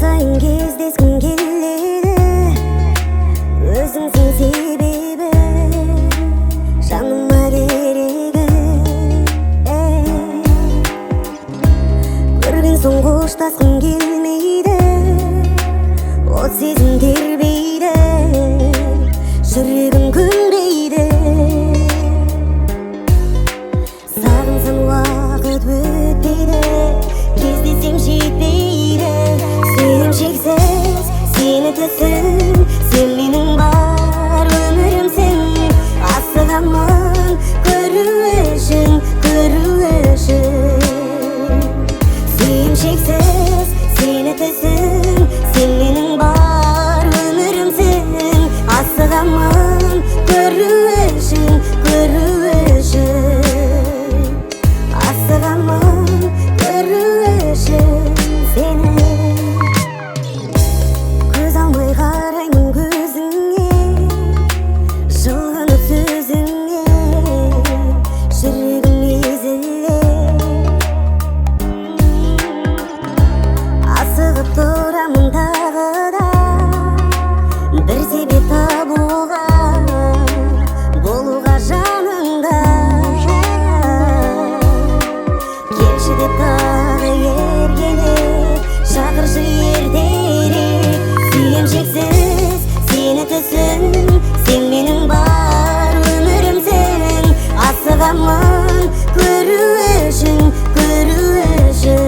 сайын кездескім келеді, өзіңсің себебі, жаныма керегі. Көрген соң қоштасқым келмейді, от сезім тербейді, жүрегім көнбейді. Сағынсам уақыт өтпейді, кездесем жетпейді. Сүйем шексіз, сені түсін, сен менің бар өмірімсің. Асығамын көру үшін, көру үшін. Сүйем шексіз, сені түсін, сен менің бар өмірімсің. Асығамын көру үшін, көру үшін. Асығамын көру үшін сені. Көз алмай қараймын көзіңе, жылғанып сөзіңе, жүрегім езіле. Асығып тұрамын тағы да, бір себеп табуға, болуға жаныңда. Келші деп тағы еркеле, шақыршы ертерек. Сүйем шексіз, сені түсін, сен менің бар өмірімсің. Асығамын көру үшін, көру үшін.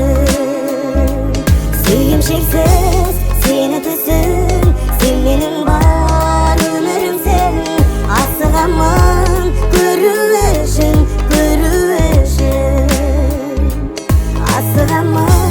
Сүйем шексіз, сені түсін, сен менің бар өмірімсің. Асығамын көру үшін, көру үшін. Асығамын